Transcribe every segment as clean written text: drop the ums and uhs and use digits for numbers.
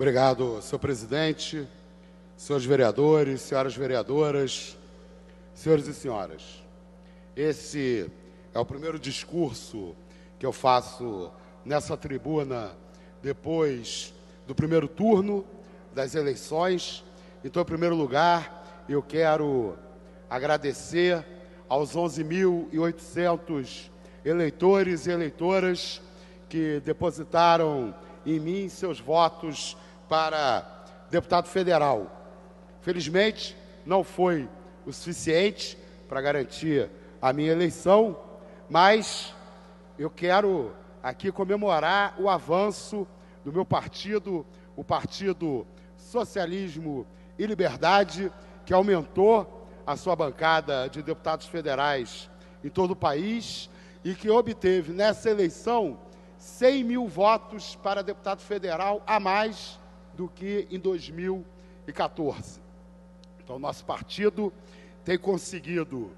Obrigado, senhor presidente, senhores vereadores, senhoras vereadoras, senhores e senhoras. Esse é o primeiro discurso que eu faço nessa tribuna depois do primeiro turno das eleições. Então, em primeiro lugar, eu quero agradecer aos 11.800 eleitores e eleitoras que depositaram em mim seus votos para deputado federal. Felizmente, não foi o suficiente para garantir a minha eleição, mas eu quero aqui comemorar o avanço do meu partido, o Partido Socialismo e Liberdade, que aumentou a sua bancada de deputados federais em todo o país e que obteve nessa eleição 100 mil votos para deputado federal a mais do que em 2014. Então, nosso partido tem conseguido,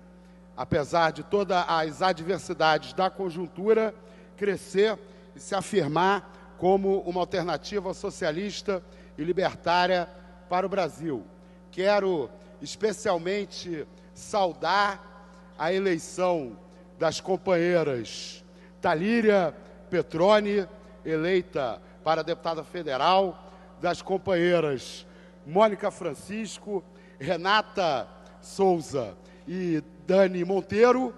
apesar de todas as adversidades da conjuntura, crescer e se afirmar como uma alternativa socialista e libertária para o Brasil. Quero especialmente saudar a eleição das companheiras Talíria Petroni, eleita para deputada federal, das companheiras Mônica Francisco, Renata Souza e Dani Monteiro,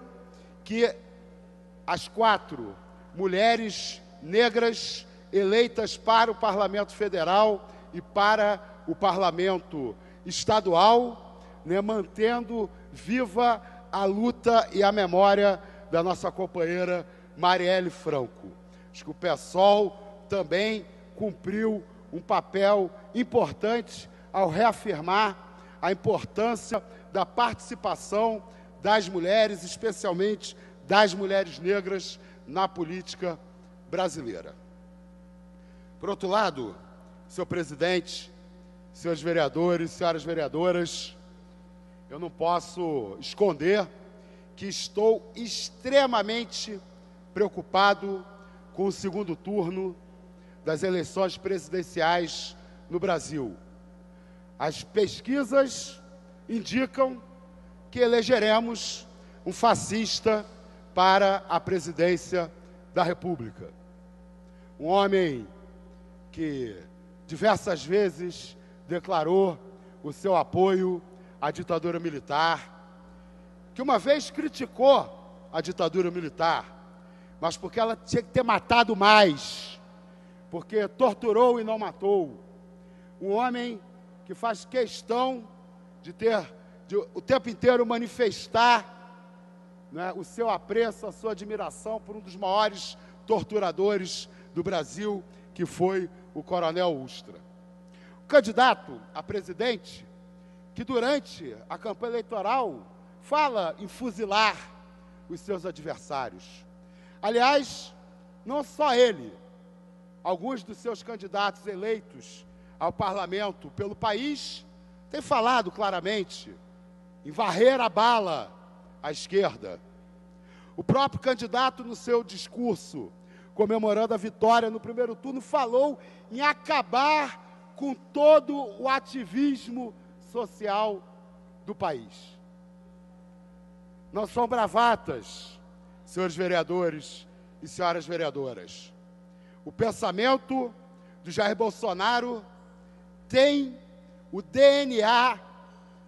que as 4 mulheres negras eleitas para o Parlamento Federal e para o Parlamento Estadual, mantendo viva a luta e a memória da nossa companheira Marielle Franco. Acho que o PSOL também cumpriu um papel importante ao reafirmar a importância da participação das mulheres, especialmente das mulheres negras, na política brasileira. Por outro lado, senhor presidente, senhores vereadores, senhoras vereadoras, eu não posso esconder que estou extremamente preocupado com o segundo turno das eleições presidenciais no Brasil. As pesquisas indicam que elegeremos um fascista para a presidência da República. Um homem que diversas vezes declarou o seu apoio à ditadura militar, que uma vez criticou a ditadura militar, mas porque ela tinha que ter matado mais, porque torturou e não matou. Um homem que faz questão de o tempo inteiro manifestar, o seu apreço, a sua admiração por um dos maiores torturadores do Brasil, que foi o Coronel Ustra. O candidato a presidente, que durante a campanha eleitoral fala em fuzilar os seus adversários. Aliás, não só ele, alguns dos seus candidatos eleitos ao parlamento pelo país têm falado claramente em varrer a bala à esquerda. O próprio candidato, no seu discurso, comemorando a vitória no primeiro turno, falou em acabar com todo o ativismo social do país. Não são bravatas, senhores vereadores e senhoras vereadoras. O pensamento do Jair Bolsonaro tem o DNA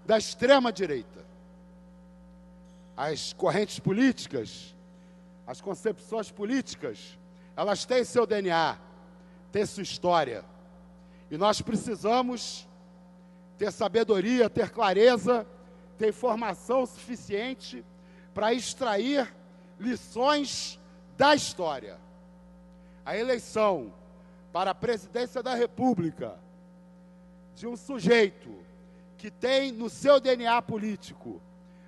da extrema-direita. As correntes políticas, as concepções políticas, elas têm seu DNA, têm sua história. E nós precisamos ter sabedoria, ter clareza, ter informação suficiente para extrair lições da história. A eleição para a presidência da República de um sujeito que tem no seu DNA político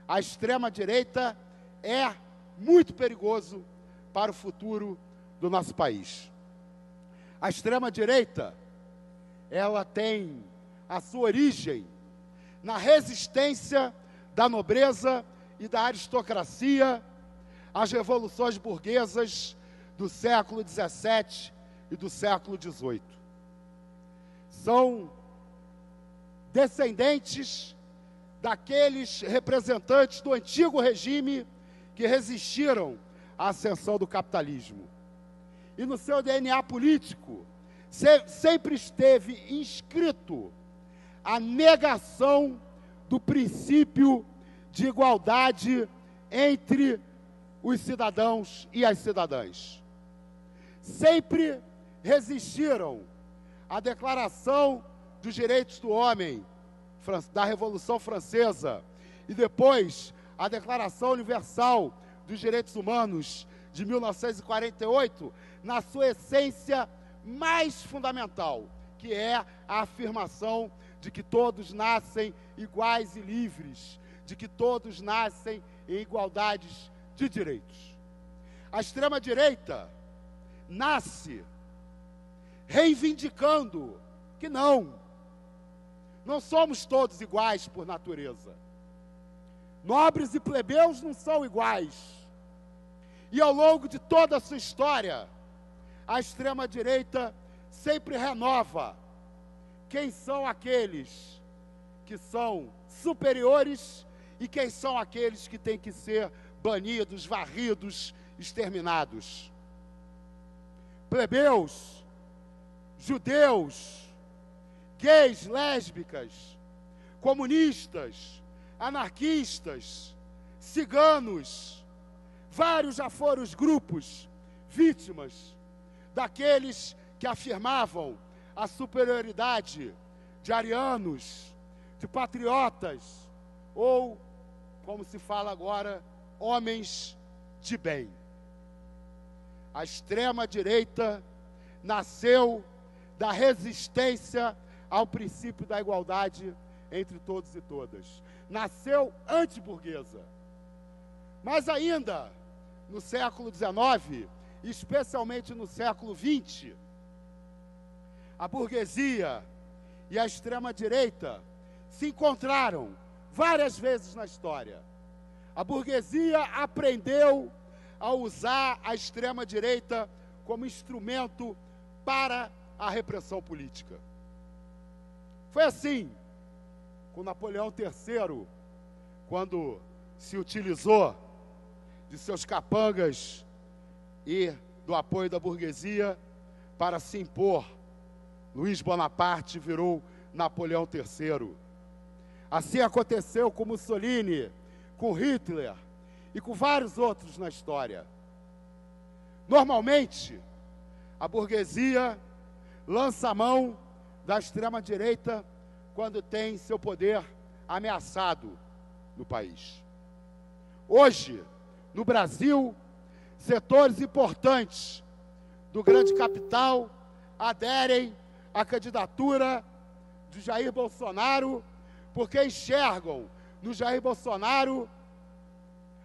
a extrema-direita é muito perigoso para o futuro do nosso país. A extrema-direita, ela tem a sua origem na resistência da nobreza e da aristocracia às revoluções burguesas do século XVII e do século XVIII. são descendentes daqueles representantes do antigo regime que resistiram à ascensão do capitalismo. E no seu DNA político, sempre esteve inscrito a negação do princípio de igualdade entre os cidadãos e as cidadãs. Sempre resistiram à Declaração dos Direitos do Homem da Revolução Francesa e depois a Declaração Universal dos Direitos Humanos de 1948, na sua essência mais fundamental, que é a afirmação de que todos nascem iguais e livres, de que todos nascem em igualdades de direitos. A extrema-direita nasce reivindicando que não somos todos iguais por natureza. Nobres e plebeus não são iguais. E ao longo de toda a sua história, a extrema-direita sempre renova quem são aqueles que são superiores e quem são aqueles que têm que ser banidos, varridos, exterminados. Plebeus, judeus, gays, lésbicas, comunistas, anarquistas, ciganos, vários já foram os grupos vítimas daqueles que afirmavam a superioridade de arianos, de patriotas, ou, como se fala agora, homens de bem. A extrema-direita nasceu da resistência ao princípio da igualdade entre todos e todas. Nasceu antiburguesa. Mas ainda, no século XIX, especialmente no século XX, a burguesia e a extrema-direita se encontraram várias vezes na história. A burguesia aprendeu a usar a extrema-direita como instrumento para a repressão política. Foi assim com Napoleão III, quando se utilizou de seus capangas e do apoio da burguesia para se impor. Luiz Bonaparte virou Napoleão III. Assim aconteceu com Mussolini, com Hitler e com vários outros na história. Normalmente, a burguesia lança a mão da extrema-direita quando tem seu poder ameaçado no país. Hoje, no Brasil, setores importantes do grande capital aderem à candidatura de Jair Bolsonaro, porque enxergam no Jair Bolsonaro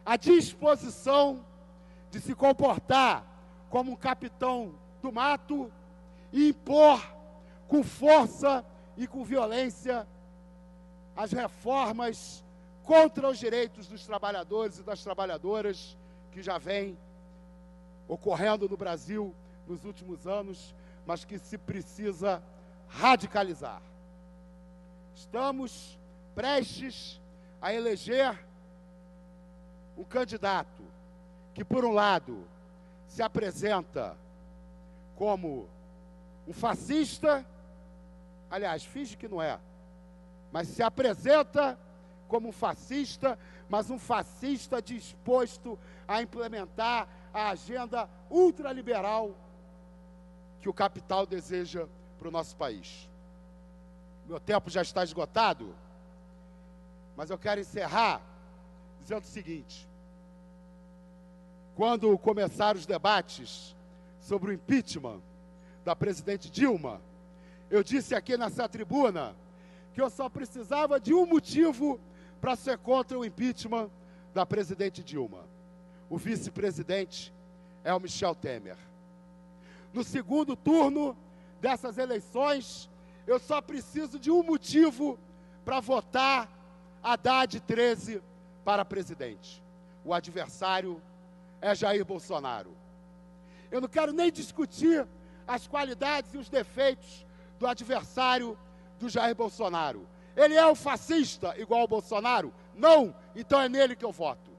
a disposição de se comportar como um capitão do mato e impor com força e com violência as reformas contra os direitos dos trabalhadores e das trabalhadoras que já vêm ocorrendo no Brasil nos últimos anos, mas que se precisa radicalizar. Estamos prestes a eleger um candidato que, por um lado, se apresenta como um fascista, aliás, finge que não é, mas se apresenta como um fascista, mas um fascista disposto a implementar a agenda ultraliberal que o capital deseja para o nosso país. Meu tempo já está esgotado, mas eu quero encerrar dizendo o seguinte: quando começaram os debates sobre o impeachment da presidente Dilma, eu disse aqui nessa tribuna que eu só precisava de um motivo para ser contra o impeachment da presidente Dilma. O vice-presidente é o Michel Temer. No segundo turno dessas eleições, eu só preciso de um motivo para votar Haddad 13 para presidente. O adversário é Jair Bolsonaro. Eu não quero nem discutir as qualidades e os defeitos do adversário do Jair Bolsonaro. Ele é um fascista igual ao Bolsonaro? Não, então é nele que eu voto.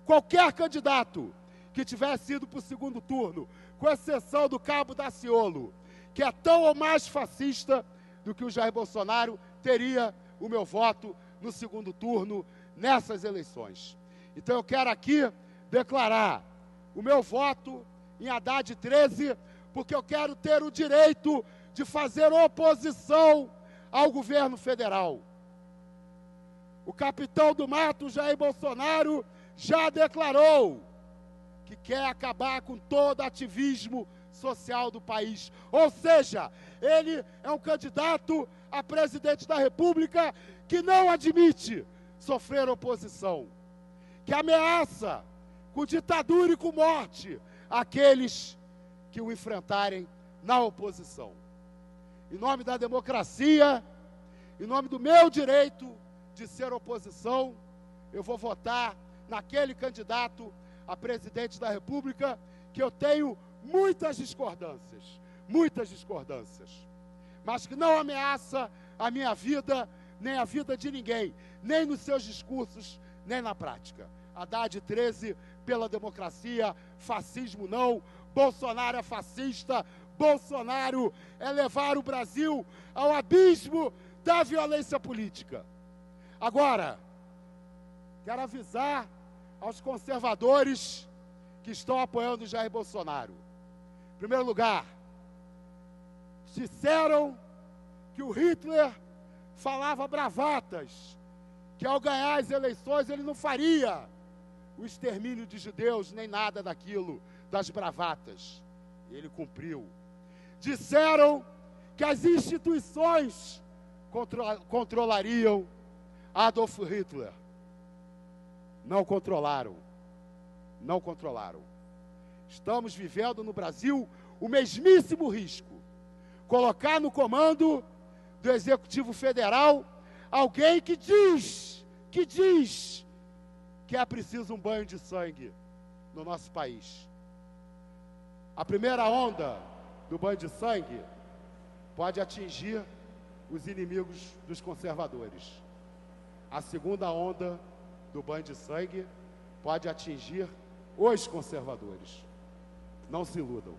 Qualquer candidato que tivesse ido para o segundo turno, com exceção do Cabo Daciolo, que é tão ou mais fascista do que o Jair Bolsonaro, teria o meu voto no segundo turno nessas eleições. Então eu quero aqui declarar o meu voto em Haddad 13, porque eu quero ter o direito de fazer oposição ao governo federal. O capitão do mato, Jair Bolsonaro, já declarou que quer acabar com todo ativismo social do país. Ou seja, ele é um candidato a presidente da República que não admite sofrer oposição, que ameaça com ditadura e com morte aqueles que o enfrentarem na oposição. Em nome da democracia, em nome do meu direito de ser oposição, eu vou votar naquele candidato a presidente da República que eu tenho muitas discordâncias, mas que não ameaça a minha vida, nem a vida de ninguém, nem nos seus discursos, nem na prática. Haddad 13 pela democracia, fascismo não, Bolsonaro é fascista, Bolsonaro é levar o Brasil ao abismo da violência política. Agora, quero avisar aos conservadores que estão apoiando Jair Bolsonaro. Em primeiro lugar, disseram que o Hitler falava bravatas, que ao ganhar as eleições ele não faria o extermínio de judeus, nem nada daquilo, das bravatas. Ele cumpriu. Disseram que as instituições controlariam Adolf Hitler. Não controlaram. Estamos vivendo no Brasil o mesmíssimo risco. Colocar no comando do Executivo Federal alguém que diz que é preciso um banho de sangue no nosso país. A primeira onda do banho de sangue pode atingir os inimigos dos conservadores. A segunda onda do banho de sangue pode atingir os conservadores. Não se iludam.